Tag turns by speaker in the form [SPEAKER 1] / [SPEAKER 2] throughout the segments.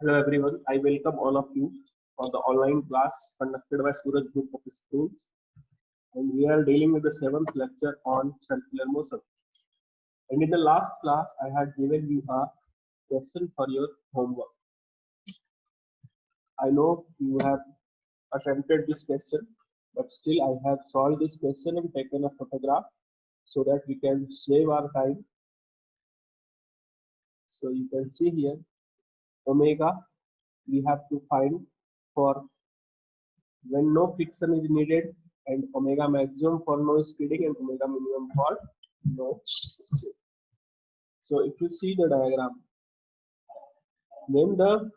[SPEAKER 1] Hello everyone, I welcome all of you for the online class conducted by Suraj Group of Schools, and we are dealing with the 7th lecture on circular motion. And in the last class, I had given you a question for your homework. I know you have attempted this question, but still I have solved this question and taken a photograph so that we can save our time. So you can see here, omega we have to find for when no friction is needed, and omega maximum for no skidding and omega minimum for no skid. So if you see the diagram, when the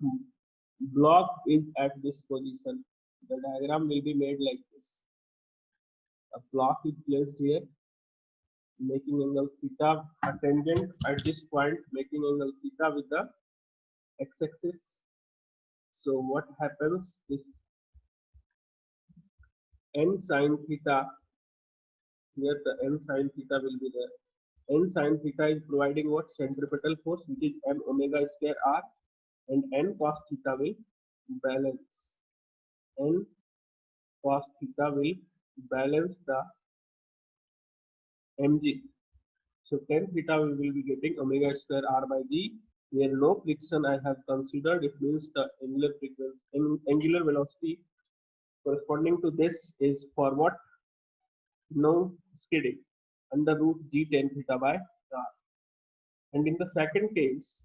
[SPEAKER 1] block is at this position, the diagram will be made like this. A block is placed here, making angle theta, a tangent at this point, making angle theta with the x-axis. So what happens is n sine theta, here the n sine theta will be there. N sine theta is providing what? Centripetal force, which is m omega square r, and n cos theta will balance. N cos theta will balance the mg. So tan theta we will be getting omega square r by g. Where no friction I have considered, it means the angular frequency, angular velocity corresponding to this is for what? No skidding, under root g tan theta by r. And in the second case,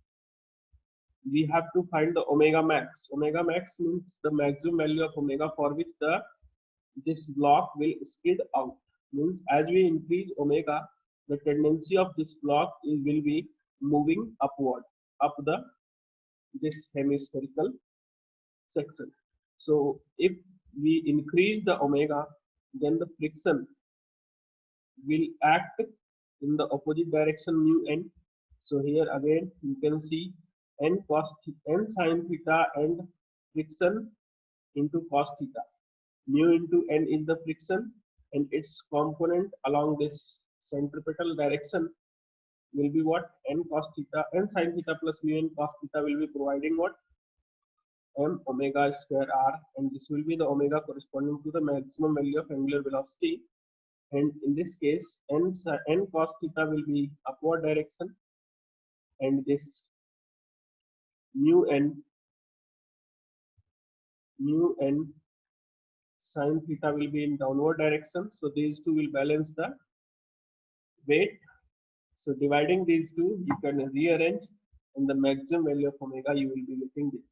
[SPEAKER 1] we have to find the omega max. Omega max means the maximum value of omega for which this block will skid out. Means as we increase omega, the tendency of this block will be moving upward, up this hemispherical section. So if we increase the omega, then the friction will act in the opposite direction mu n. So here again you can see n sine theta and friction into cos theta. Mu into n is the friction, and its component along this centripetal direction will be what? N cos theta, n sine theta plus mu n cos theta will be providing what? M omega square r, and this will be the omega corresponding to the maximum value of angular velocity. And in this case, n cos theta will be upward direction, and this mu n sine theta will be in downward direction. So these two will balance the weight. So dividing these two, you can rearrange, and the maximum value of omega you will be getting this.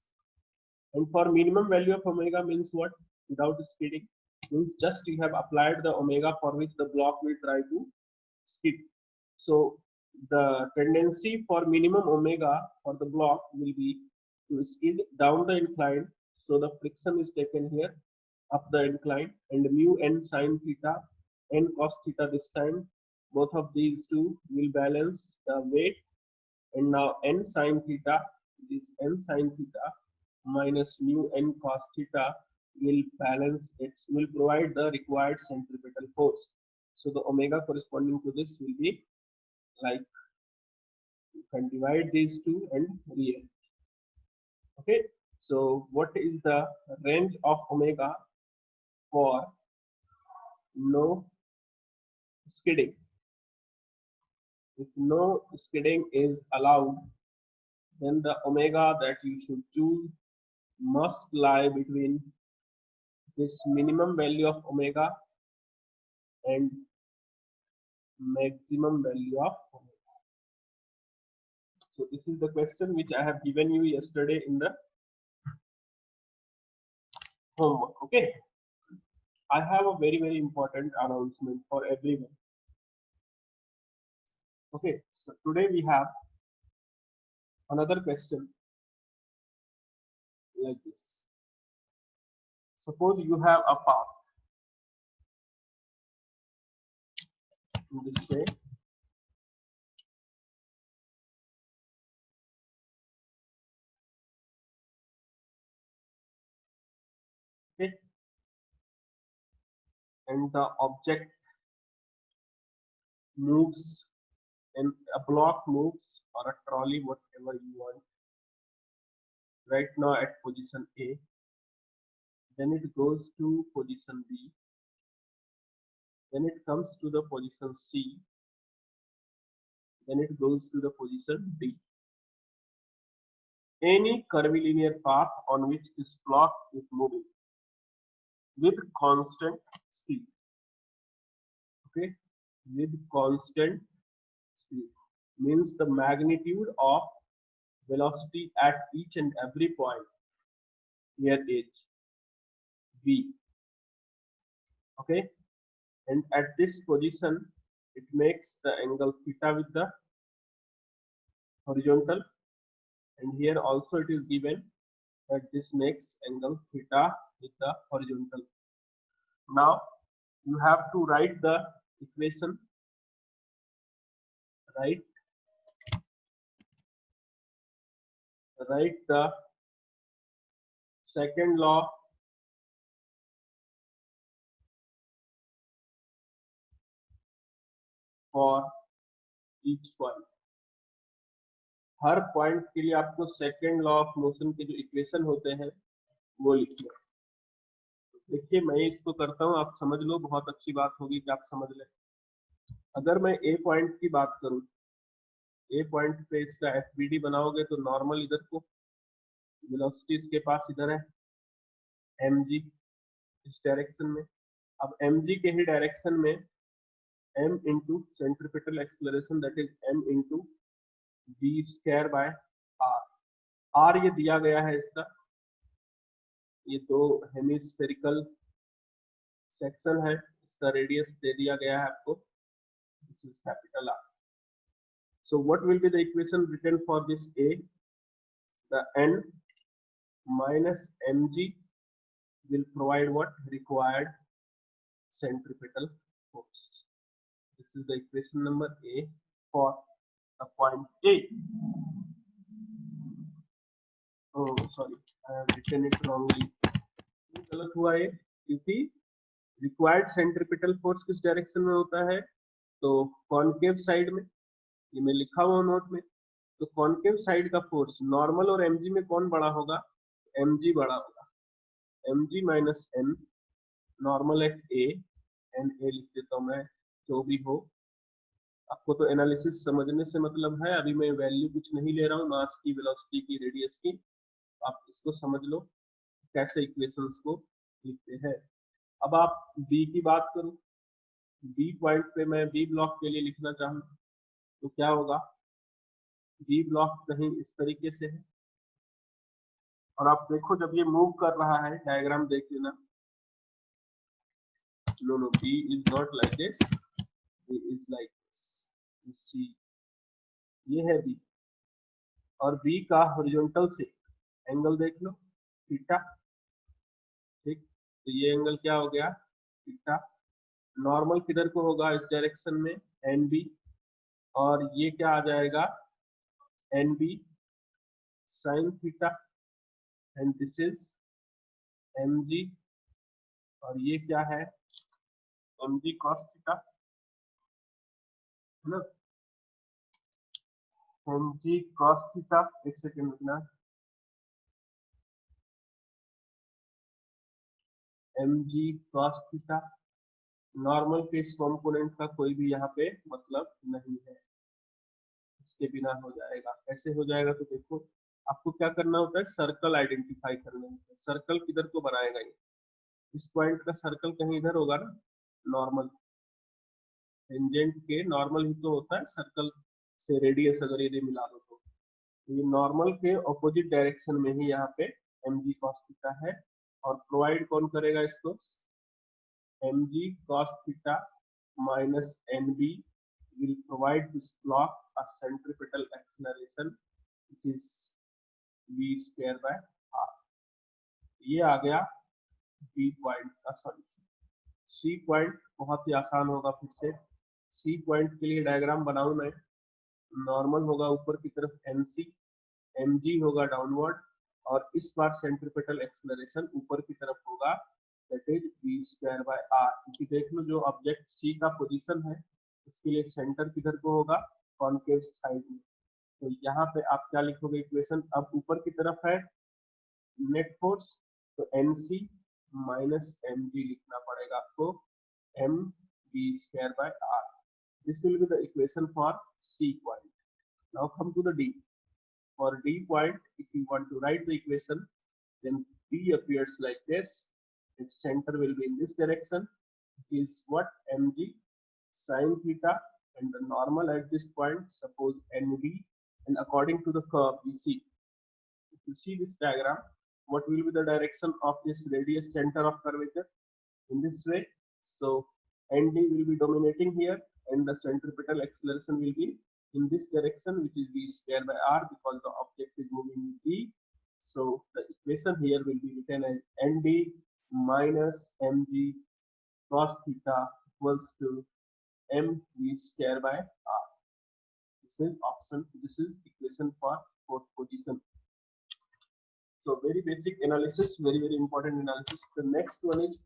[SPEAKER 1] And for minimum value of omega means what? Without skidding, means just you have applied the omega for which the block will try to skid. So the tendency for minimum omega for the block will be to skid down the incline. So the friction is taken here up the incline, and mu n sine theta, n cos theta this time, both of these two will balance the weight. And now n sine theta, this n sine theta minus mu n cos theta will balance, it will provide the required centripetal force. So the omega corresponding to this will be like, you can divide these two and rearrange. Okay, so what is the range of omega for no skidding? If no skidding is allowed, then the omega that you should choose must lie between this minimum value of omega and maximum value of omega. So this is the question which I have given you yesterday in the homework. Okay, I have a very important announcement for everyone. Okay, so today we have another question like this. Suppose you have a path in this way. Okay, and the object moves, and a block moves, or a trolley, whatever you want, right now at position A, then it goes to position B, then it comes to the position C, then it goes to the position D. Any curvilinear path on which this block is moving with constant speed. Okay, with constant speed means the magnitude of velocity at each and every point here is v. Okay, and at this position it makes the angle theta with the horizontal, and here also it is given that this makes angle theta with the horizontal. Now you have to write the equation, write the second law for each point. Her point के लिए आपको second law of motion के जो equation होते हैं वो लिखना। देखिए मैं इसको करता हूँ, आप समझ लो, बहुत अच्छी बात होगी कि आप समझ लें। अगर मैं ए पॉइंट की बात करूं, ए पॉइंट पे इसका एफबीडी बनाओगे तो नॉर्मल इधर को, वेलोसिटी इसके पास इधर है mg इस डायरेक्शन में। अब mg के ही डायरेक्शन में m into centripetal acceleration that is m into v square by r ये दिया गया है इसका, ये दो हेमिस्फेरिकल सेक्शन है, इसका रेडियस दे दिया गया है आपको, this is capital R. So what will be the equation written for this A? The n minus mg will provide what? Required centripetal force. This is the equation number A for the point A. Oh sorry, I have written it wrongly. गलत हुआ है क्योंकि required centripetal force किस direction में होता है? तो concave side में, ये मैं लिखा हुआ नोट में। तो कॉनकेव साइड का फोर्स नॉर्मल और mg में कौन बड़ा होगा? mg बड़ा होगा, mg minus n, normal at a, and a लिख देता हूं मैं जो भी हो। आपको तो एनालिसिस समझने से मतलब है, अभी मैं वैल्यू कुछ नहीं ले रहा हूँ, मास की, वेलोसिटी की, रेडियस की, आप इसको समझ लो कैसे इक्वेशंस को लिखते हैं। अब आप b की बात करूं, b पॉइंट पे मैं b ब्लॉक के लिए लिखना चाहूँ तो क्या होगा? बी ब्लॉक कहीं इस तरीके से है, और आप देखो जब ये मूव कर रहा है, डायग्राम देख लेना। No no, B is not like this, B is like this, you see, ये है बी, और बी का हॉरिजॉन्टल से एंगल देख लो थीटा, ठीक, तो ये एंगल क्या हो गया? थीटा। नॉर्मल किधर को होगा? इस डायरेक्शन में, एन बी, और ये क्या आ जाएगा? N B sine theta, and this is M G, और ये क्या है? एम जी कॉस थीटा, है ना? एम जी कॉस थीटा, एक सेकेंड रुकना, M G cos theta. Normal के इस कॉम्पोनेंट का कोई भी यहाँ पे मतलब नहीं है, इसके बिना हो जाएगा। कैसे हो जाएगा? तो देखो, आपको क्या करना होता है? सर्कल आइडेंटिफाई करना होता है। सर्कल किधर को बनाएगा? ये इस पॉइंट का सर्कल कहीं इधर होगा ना, नॉर्मल, टेंजेंट के नॉर्मल ही तो होता है सर्कल से रेडियस अगर ये मिला दो तो ये नॉर्मल के ऑपोजिट डायरेक्शन में ही यहाँ पे एम जी कॉस थीटा है, और प्रोवाइड कौन करेगा इसको? M G cos theta minus N B will provide this block a centripetal acceleration which is v square by r. ये आ गया बी पॉइंट का सॉल्यूशन। सी पॉइंट बहुत ही आसान होगा। फिर से सी पॉइंट के लिए डायग्राम बनाऊं मैं, नॉर्मल होगा ऊपर की तरफ एनसी, एमजी होगा डाउनवर्ड, और इस बार सेंट्रिपेटल एक्सेलरेशन ऊपर की तरफ होगा, that is v square by r। क्योंकि देख लो जो ऑब्जेक्ट सी का पोजीशन है इसके लिए सेंटर किधर को होगा? कॉनकेव साइड में। तो यहाँ पे आप क्या लिखोगे इक्वेशन? अब ऊपर की तरफ है नेट फोर्स, तो NC माइनस mg लिखना पड़ेगा आपको, mv²/r. This will be the equation for C point. Now come to the D. For D point, if you want to write the equation, then B appears like this. Its center will be in this direction, which is what? mg sine theta, and the normal at this point, suppose NB, and according to the curve we see, if you see this diagram, what will be the direction of this radius center of curvature? In this way. So ND will be dominating here, and the centripetal acceleration will be in this direction, which is v²/r, because the object is moving with v. So the equation here will be written as ND minus mg cos theta equals to mv²/r. This is option. This is equation for fourth position. So very basic analysis, very important analysis. The next one is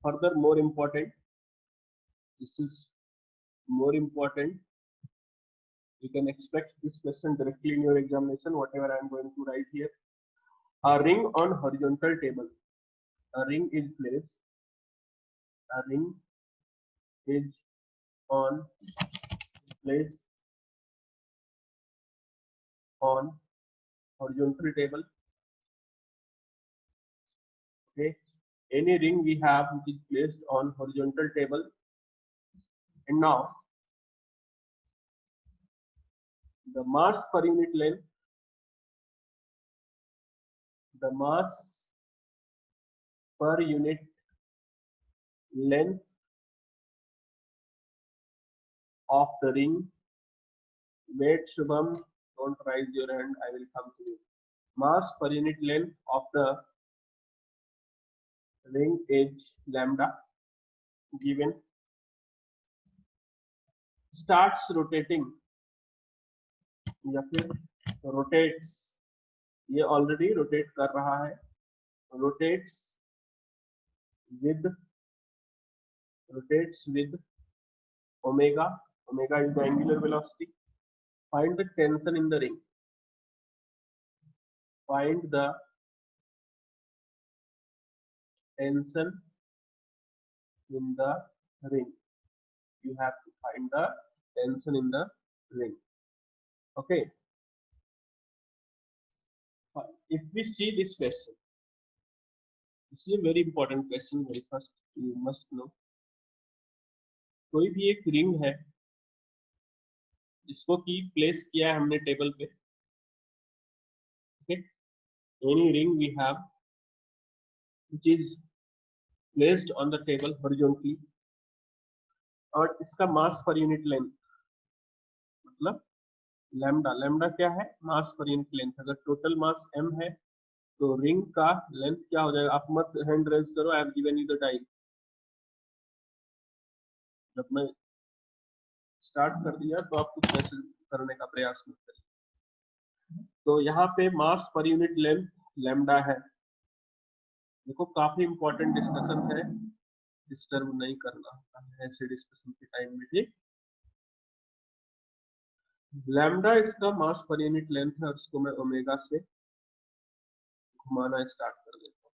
[SPEAKER 1] further more important. This is more important. You can expect this question directly in your examination, whatever I am going to write here. A ring on horizontal table. A ring is placed. A ring is on place on horizontal table. Okay. Any ring we have which is placed on horizontal table, and now the mass per unit length, the mass per unit length of the ring. Wait, Shubham, don't raise your hand, I will come to you. Mass per unit length of the ring is lambda, given, starts rotating या फिर rotates, ये already rotate कर रहा है, rotates with omega. Omega is the angular velocity. Find the tension in the ring. Find the tension in the ring. You have to find the tension in the ring. Okay. If we see this question, this is a very important question. Very first, you must know. कोई भी एक ring है जिसको की place किया है हमने table पे. Okay. Any ring we have which is placed on the table horizontally, और इसका मास पर यूनिट लेंथ मतलब लैम्डा. लैम्डा क्या है? मास पर यूनिट लेंथ. अगर टोटल मास m है तो रिंग का लेंथ क्या हो जाएगा? आप मत हैंड रेज करो, I have given you the time. जब मैं स्टार्ट कर दिया तो आप कुछ मैसेज करने का प्रयास मत करिए. तो यहाँ पे मास पर यूनिट लेंथ लैम्डा है. देखो काफी इंपॉर्टेंट डिस्कशन है, डिस्टर्ब नहीं करना होता है ऐसे डिस्कशन के टाइम में. ठीक, लैम्डा इसका मास पर यूनिट लेंथ है, और इसको मैं ओमेगा से घुमाना स्टार्ट कर देता हूँ.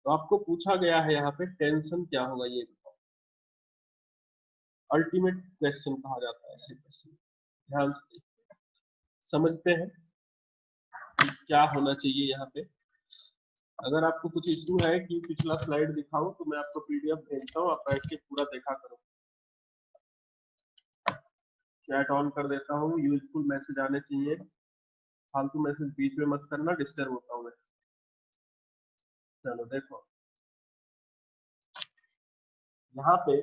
[SPEAKER 1] तो आपको पूछा गया है यहाँ पे टेंशन क्या होगा ये बताओ. अल्टीमेट क्वेश्चन कहा जाता है ऐसे क्वेश्चन. ध्यान से समझते हैं कि क्या होना चाहिए यहाँ पे. अगर आपको कुछ इश्यू है कि पिछला स्लाइड दिखाऊं तो मैं आपको पीडीएफ भेजता हूँ, आप बैठ के पूरा देखा करो. चैट ऑन कर देता हूँ, यूजफुल मैसेज आने चाहिए, फालतू मैसेज बीच में मत करना, डिस्टर्ब होता हूँ मैं. चलो देखो यहाँ पे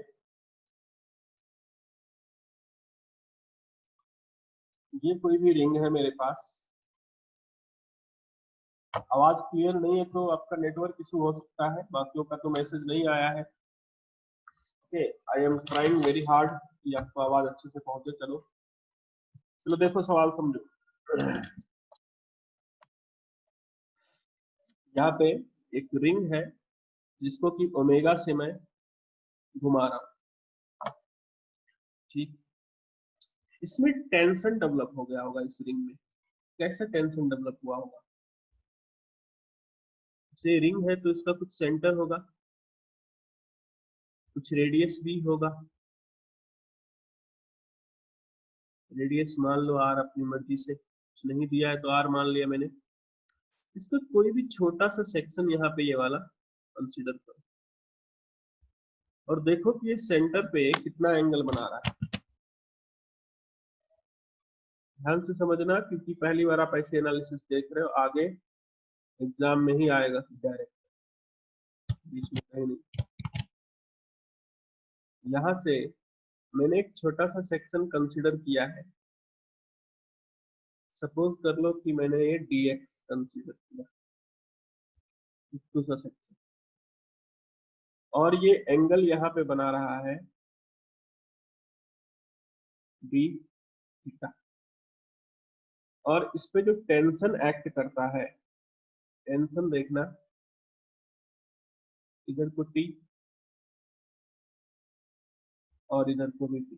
[SPEAKER 1] ये कोई भी रिंग है मेरे पास. आवाज क्लियर नहीं है तो आपका नेटवर्क इशू हो सकता है, बाकियों का तो मैसेज नहीं आया है. Okay, I am trying very hard कि आपको आवाज अच्छे से पहुंचे. चलो देखो सवाल समझो. यहाँ पे एक रिंग है जिसको कि ओमेगा से मैं घुमा रहा हूँ. ठीक, इसमें टेंशन डेवलप हो गया होगा इस रिंग में. कैसे टेंशन डेवलप हुआ होगा? से रिंग है तो इसका कुछ सेंटर होगा, कुछ रेडियस भी होगा। रेडियस मान लो आर, अपनी मर्जी से, कुछ नहीं दिया है तो आर मान लिया मैंने। इसका कोई भी छोटा सा सेक्शन यहाँ पे ये वाला कंसीडर करो और देखो कि ये सेंटर पे कितना एंगल बना रहा है। ध्यान से समझना, क्योंकि पहली बार आप ऐसे एनालिसिस देख रहे हो, आगे एग्जाम में ही आएगा डायरेक्ट, बीच में कहीं नहीं। यहाँ से मैंने एक छोटा सा सेक्शन कंसीडर किया है। सपोज कर लो कि मैंने ये dx कंसीडर किया, दूसरा सेक्शन, और ये एंगल यहाँ पे बना रहा है d थीटा, और इस पे जो टेंशन एक्ट करता है, टेंशन देखना, इधर को t और इधर को भी t,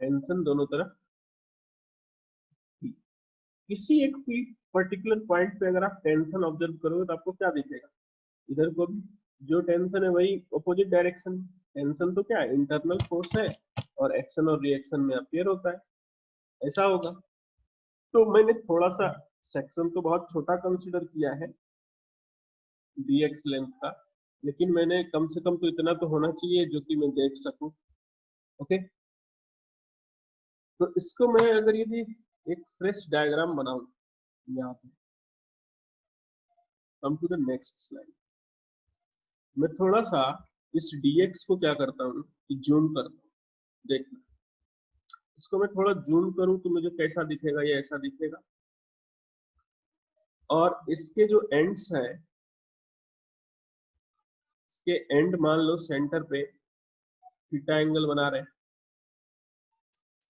[SPEAKER 1] टेंशन दोनों तरफ t। किसी एक पर्टिकुलर पॉइंट पे अगर आप टेंशन ऑब्जर्व करोगे तो आपको क्या दिखेगा, इधर को भी जो टेंशन है वही अपोजिट डायरेक्शन। टेंशन तो क्या है, इंटरनल फोर्स है, और एक्शन और रिएक्शन में अपेयर होता है, ऐसा होगा। तो मैंने थोड़ा सा सेक्शन तो बहुत छोटा कंसीडर किया है dx लेंथ का, लेकिन मैंने कम से कम तो इतना तो होना चाहिए जो कि मैं देख सकूं। ओके, तो इसको मैं अगर यदि एक फ्रेश डायग्राम बनाऊं यहाँ पे, come to the next slide, मैं थोड़ा सा इस dx को क्या करता हूँ कि जूम करता हूँ। देखना, इसको मैं थोड़ा जूम करूं तो मुझे कैसा दिखेगा, ये ऐसा दिखेगा, और इसके जो एंड्स हैं, इसके एंड मान लो सेंटर पे थीटा एंगल बना रहे हैं।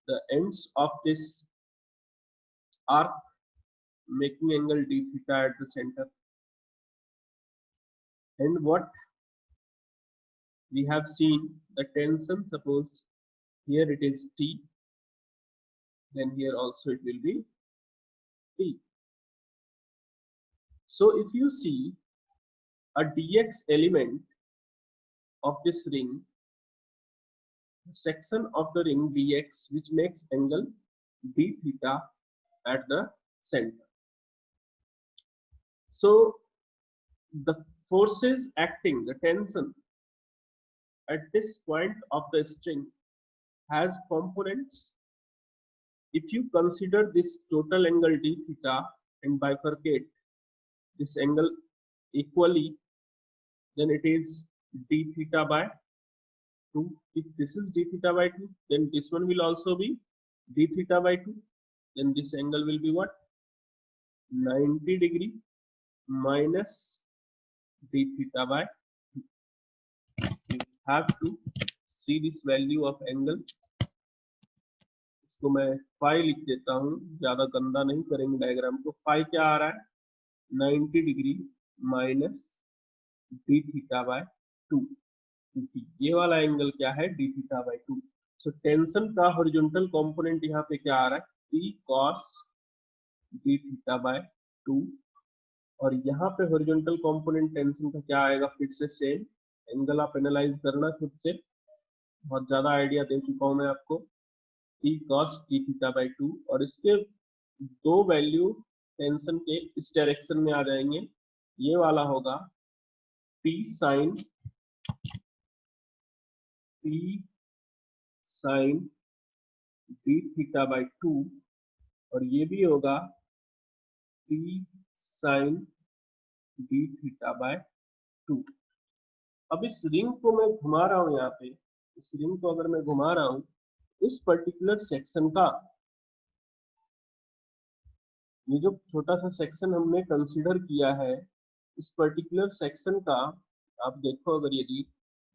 [SPEAKER 1] The ends of this arc making angle d theta at the center, and what we have seen, the tension, suppose here it is t, then here also it will be t. So if you see a dx element of this ring, the section of the ring dx which makes angle d theta at the center. So the forces acting, the tension at this point of the string has components. If you consider this total angle d theta and bifurcate this angle equally, then it is d theta by 2. If this is d theta by 2, then this one will also be d theta by 2. Then this angle will be what? 90 degree minus d theta by 2. You have to see this value of angle. इसको मैं phi लिख देता हूँ, ज्यादा गंदा नहीं करेंगे diagram को। फाई क्या आ रहा है, 90 degree minus D theta by 2, क्योंकि ये वाला एंगल क्या है, D theta by 2। So tension का हॉरिजॉन्टल कंपोनेंट यहाँ पे क्या आ रहा है, T cos D theta by 2, और यहाँ पे हॉरिजॉन्टल कंपोनेंट टेंशन का क्या आएगा, फिर से सेम एंगल आप एनालाइज करना खुद से, बहुत ज्यादा आइडिया दे चुका हूँ मैं आपको, T cos D theta by 2, और इसके दो वैल्यू टेंशन के इस डायरेक्शन में आ जाएंगे। ये वाला होगा P sine D theta by 2, और ये भी होगा P sine D theta by 2। अब इस रिंग को मैं घुमा रहा हूं, यहाँ पे इस रिंग को अगर मैं घुमा रहा हूं, इस पर्टिकुलर सेक्शन का, ये जो छोटा सा सेक्शन हमने कंसीडर किया है, इस पर्टिकुलर सेक्शन का आप देखो अगर यदि,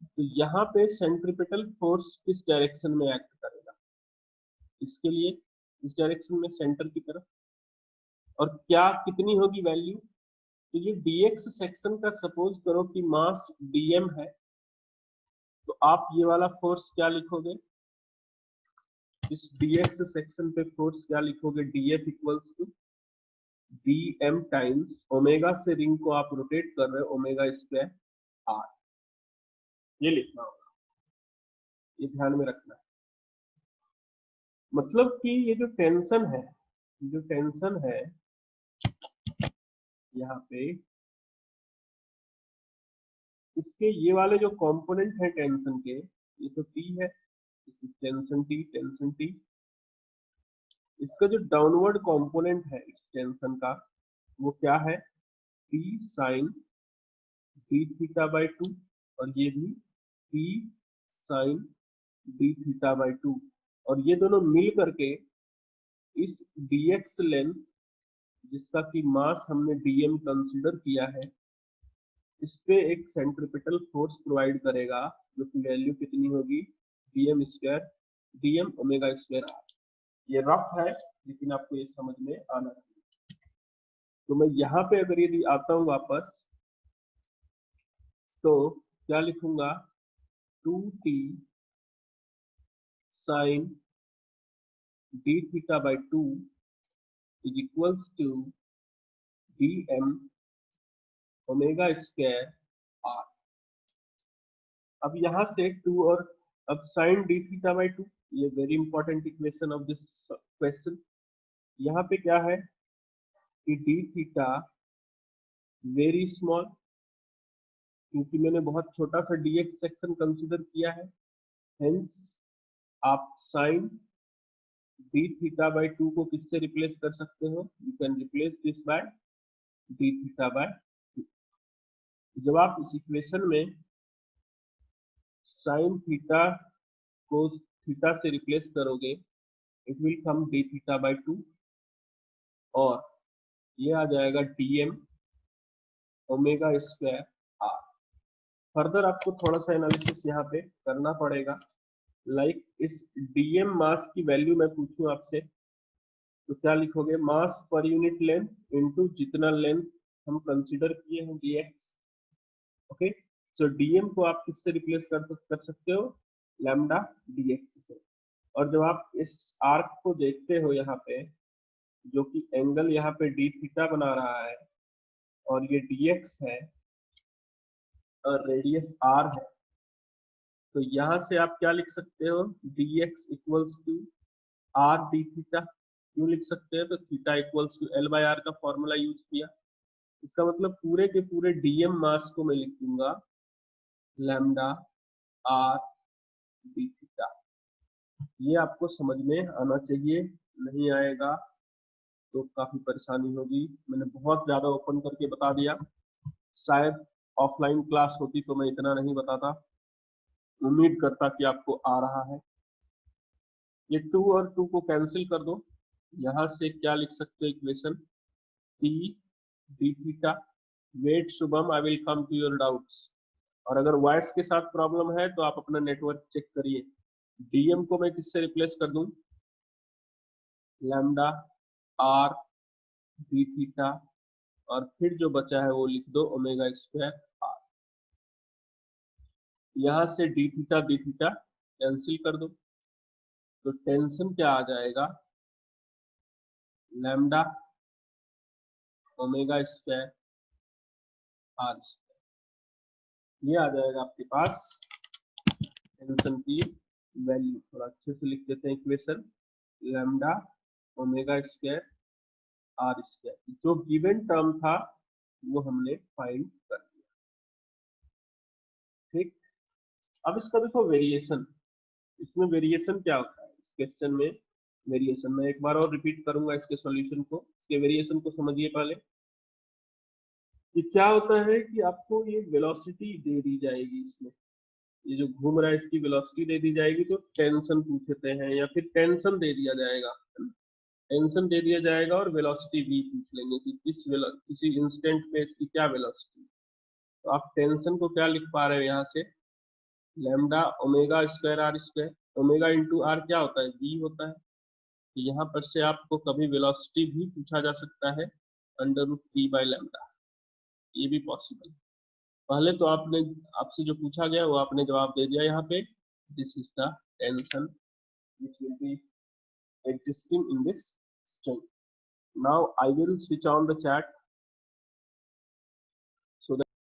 [SPEAKER 1] तो यहाँ पे सेंट्रीपिटल फोर्स किस डायरेक्शन में एक्ट करेगा, इसके लिए इस डायरेक्शन में सेंटर की तरफ, और क्या कितनी होगी वैल्यू, तो ये dx सेक्शन का सपोज करो कि मास dm है, तो आप ये वाला फोर्स क्या लिखोगे, इस dx सेक्शन पे फोर्स क्या लिखोगे, dF equals to dm times omega से रिंग को आप रोटेट कर रहे हो ओमेगा स्क्वायर आर, ये लिखना होगा, ये ध्यान में रखना है। मतलब कि ये जो टेंशन है, जो टेंशन है यहाँ पे, इसके ये वाले जो कंपोनेंट है टेंशन के, ये तो टी है, टेंशन टी, टेंशन टी। इसका जो डाउनवर्ड कंपोनेंट है इस टेंशन का, वो क्या है, T sine D theta by 2, और ये भी T sine D theta by 2, और ये दोनों मिल करके इस dx लेंथ, जिसका कि मास हमने dm कंसीडर किया है, इस पे एक सेंट्रिपिटल फोर्स प्रोवाइड करेगा, जो कि वैल्यू कितनी होगी, dm square dm omega square R. ये रफ है, लेकिन आपको ये समझ में आना चाहिए। तो मैं यहाँ पे अगर यदि आता हूँ वापस, तो क्या लिखूंगा, 2t sine D theta by 2 is equals to dm omega square R. अब यहाँ से 2 और अब साइन डी थीटा बाई 2, ये very important equation of this question. यहाँ पे क्या है कि डी थीटा वेरी स्मॉल, क्योंकि मैंने बहुत छोटा सा dx सेक्शन कंसीडर किया है, हेंस आप साइन डी थीटा बाई 2 को किससे रिप्लेस कर सकते हो, you can replace this by D theta by 2। जब आप इस इक्वेशन में साइन थीटा को थीटा से रिप्लेस करोगे, it will come D theta by 2, और ये आ जाएगा dm omega square R. Further आपको थोड़ा सा एनालिसिस यहाँ पे करना पड़ेगा, लाइक इस dm मास की वैल्यू मैं पूछूं आपसे, तो क्या लिखोगे, मास पर यूनिट लेंथ इनटू जितना लेंथ हम कंसीडर किए हैं dx। ओके, सो dm को आप किससे रिप्लेस कर सकते हो, लैम्डा dx से। और जब आप इस आर्क को देखते हो यहाँ पे, जो कि एंगल यहाँ पे डी थीटा बना रहा है, और ये dx है और रेडियस r है, तो यहाँ से आप क्या लिख सकते हो, dx equals to r D theta. क्यों लिख सकते हैं, तो theta equals to l by r का फॉर्मूला यूज किया। इसका मतलब पूरे के पूरे dm मास को मैं लिख दूंगा लैम्डा r डी थीटा। ये आपको समझ में आना चाहिए, नहीं आएगा तो काफी परेशानी होगी। मैंने बहुत ज्यादा ओपन करके बता दिया, शायद ऑफलाइन क्लास होती तो मैं इतना नहीं बताता। उम्मीद करता कि आपको आ रहा है। ये 2 और 2 को कैंसिल कर दो, यहाँ से क्या लिख सकते हो equation, T D theta. Wait Shubham, I will come to your doubts. और अगर वॉइस के साथ प्रॉब्लम है तो आप अपना नेटवर्क चेक करिए। डीएम को मैं किससे रिप्लेस कर दूं, लैम्डा आर डी थीटा, और फिर जो बचा है वो लिख दो ओमेगा स्क्वायर आर। यहाँ से डी थीटा कैंसिल कर दो, तो टेंशन क्या आ जाएगा, lambda omega square R square. ये आ जाएगा आपके पास टेंशन की वैल्यू। थोड़ा अच्छे से लिख देते हैं equation, lambda omega square R square. जो गिवन टर्म था वो हमने फाइंड कर लिया। ठीक, अब इसका देखो वेरिएशन। इसमें वेरिएशन क्या होता है इस क्वेश्चन में, वेरिएशन मैं एक बार और रिपीट करूंगा इसके सॉल्यूशन को, इसके वेरिएशन को समझिए पहले। कि क्या होता है कि आपको ये वेलोसिटी दे दी जाएगी, इसमें ये जो घूम रहा है इसकी वेलोसिटी दे दी जाएगी, तो टेंशन पूछते हैं या फिर टेंशन दे दिया जाएगा, टेंशन दे दिया जाएगा और वेलोसिटी भी पूछ लेंगे कि किसी इंस्टेंट पे इसकी क्या वेलोसिटी। तो आप टेंशन को क्या लिख पा रहे हो यहाँ से, lambda omega square R square. Omega into R क्या होता है, वी होता है। तो यहाँ पर से आपको कभी वेलोसिटी भी पूछा जा सकता है, under root T by lambda, ये भी पॉसिबल। पहले तो आपने, आपसे जो पूछा गया वो आपने जवाब दे दिया यहाँ पे, this is the tension which will be existing in this string। Now I will switch on the chat so that